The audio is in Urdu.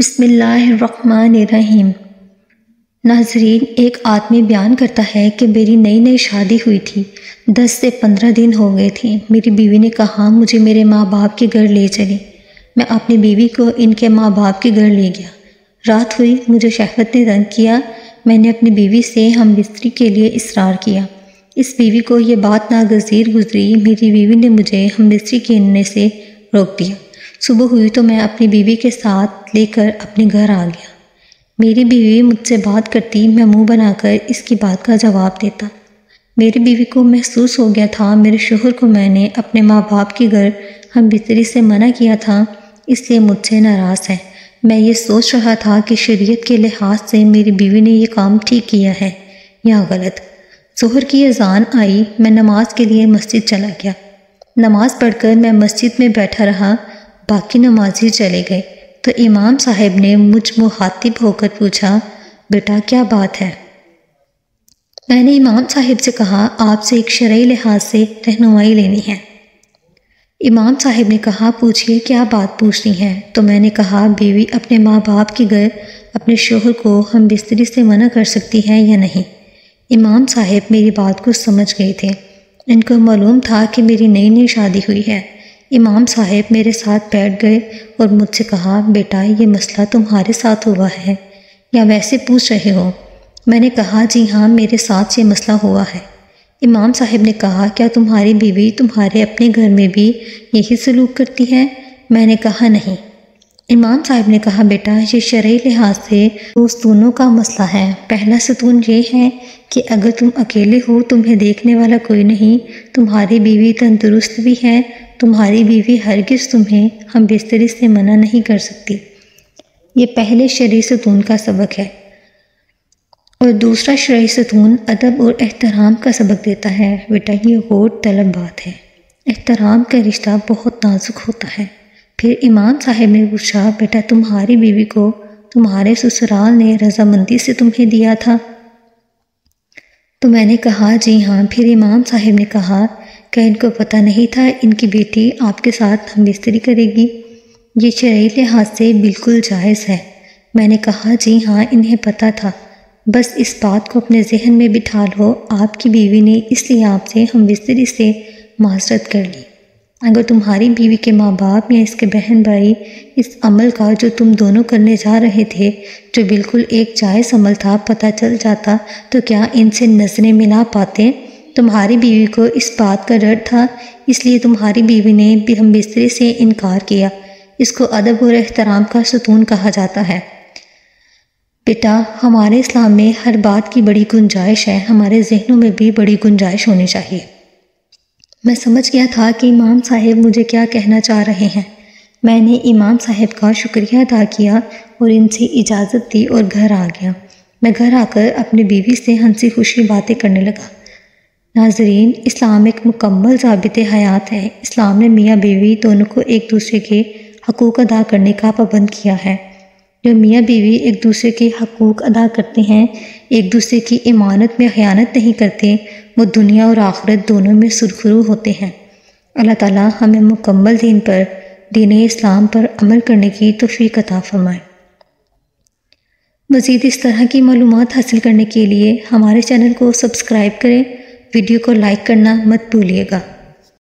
بسم اللہ الرحمن الرحیم۔ ناظرین، ایک آدمی بیان کرتا ہے کہ میری نئی شادی ہوئی تھی، 10 سے 15 دن ہو گئے تھے۔ میری بیوی نے کہا مجھے میرے ماں باپ کے گھر لے چلیں۔ میں اپنی بیوی کو ان کے ماں باپ کے گھر لے گیا۔ رات ہوئی، مجھے شہوت نے تنگ کیا۔ میں نے اپنی بیوی سے ہم بستری کے لیے اصرار کیا۔ اس بیوی کو یہ بات ناگزیر گزری۔ میری بیوی نے مجھے ہم بستری کھیلنے سے روک دیا۔ صبح ہوئی تو میں اپنی بیوی کے ساتھ لے کر اپنے گھر آ گیا۔ میری بیوی مجھ سے بات کرتی، میں منہ بنا کر اس کی بات کا جواب دیتا۔ میری بیوی کو محسوس ہو گیا تھا میرے شوہر کو میں نے اپنے ماں باپ کے گھر ہم بستری سے منع کیا تھا، اس لیے مجھ سے ناراض ہے۔ میں یہ سوچ رہا تھا کہ شریعت کے لحاظ سے میری بیوی نے یہ کام ٹھیک کیا ہے یا غلط۔ ظہر کی اذان آئی، میں نماز کے لیے مسجد چلا گیا۔ نماز پڑھ کر میں مسجد میں بیٹھا رہا، باقی نمازی چلے گئے تو امام صاحب نے مجھ مخاطب ہو کر پوچھا، بیٹا کیا بات ہے؟ میں نے امام صاحب سے کہا آپ سے ایک شرعی لحاظ سے رہنمائی لینی ہے۔ امام صاحب نے کہا پوچھئے کیا بات پوچھنی ہے؟ تو میں نے کہا بیوی اپنے ماں باپ کے گھر اپنے شوہر کو ہم بستری سے منع کر سکتی ہے یا نہیں؟ امام صاحب میری بات کو سمجھ گئے تھے، ان کو معلوم تھا کہ میری نئی شادی ہوئی ہے۔ امام صاحب میرے ساتھ بیٹھ گئے اور مجھ سے کہا بیٹا یہ مسئلہ تمہارے ساتھ ہوا ہے یا ویسے پوچھ رہے ہو؟ میں نے کہا جی ہاں میرے ساتھ یہ مسئلہ ہوا ہے۔ امام صاحب نے کہا کیا تمہاری بیوی تمہارے اپنے گھر میں بھی یہی سلوک کرتی ہے؟ میں نے کہا نہیں۔ امام صاحب نے کہا بیٹا یہ شرعی لحاظ سے ستونوں کا مسئلہ ہے۔ پہلا ستون یہ ہے کہ اگر تم اکیلے ہو، تمہیں دیکھنے والا کوئی نہیں، تمہاری بیوی تندرست بھی ہے، تمہاری بیوی ہرگز تمہیں ہم بستری سے منع نہیں کر سکتی۔ یہ پہلے شرعی ستون کا سبق ہے۔ اور دوسرا شرعی ستون ادب اور احترام کا سبق دیتا ہے۔ بیٹا یہ غور طلب بات ہے، احترام کا رشتہ بہت نازک ہوتا ہے۔ پھر امام صاحب نے پوچھا بیٹا تمہاری بیوی کو تمہارے سسرال نے رضامندی سے تمہیں دیا تھا؟ تو میں نے کہا جی ہاں۔ پھر امام صاحب نے کہا کہ ان کو پتہ نہیں تھا ان کی بیٹی آپ کے ساتھ ہم بستری کرے گی؟ یہ شرعی لحاظ سے بالکل جائز ہے۔ میں نے کہا جی ہاں انہیں پتہ تھا، بس اس بات کو اپنے ذہن میں بٹھا لو آپ کی بیوی نے اس لیے آپ سے ہم بستری سے معذرت کر لی۔ اگر تمہاری بیوی کے ماں باپ یا اس کے بہن بھائی اس عمل کا جو تم دونوں کرنے جا رہے تھے، جو بالکل ایک جائز عمل تھا، پتہ چل جاتا تو کیا ان سے نظریں ملا پاتے؟ تمہاری بیوی کو اس بات کا ڈر تھا، اس لیے تمہاری بیوی نے بھی ہم بستری سے انکار کیا۔ اس کو ادب اور احترام کا ستون کہا جاتا ہے۔ بیٹا ہمارے اسلام میں ہر بات کی بڑی گنجائش ہے، ہمارے ذہنوں میں بھی بڑی گنجائش ہونی چاہیے۔ میں سمجھ گیا تھا کہ امام صاحب مجھے کیا کہنا چاہ رہے ہیں۔ میں نے امام صاحب کا شکریہ ادا کیا اور ان سے اجازت دی اور گھر آ گیا۔ میں گھر آ کر اپنی بیوی سے ہنسی خوشی باتیں کرنے لگا۔ ناظرین، اسلام ایک مکمل ضابط حیات ہے۔ اسلام نے میاں بیوی دونوں کو ایک دوسرے کے حقوق ادا کرنے کا پابند کیا ہے۔ جو میاں بیوی ایک دوسرے کے حقوق ادا کرتے ہیں، ایک دوسرے کی امانت میں خیانت نہیں کرتے، وہ دنیا اور آخرت دونوں میں سرخرو ہوتے ہیں۔ اللہ تعالی ہمیں مکمل دین اسلام پر عمل کرنے کی توفیق عطا فرمائے۔ مزید اس طرح کی معلومات حاصل کرنے کے لیے ہمارے چینل کو سبسکرائب کریں، ویڈیو کو لائک کرنا مت بھولیے گا۔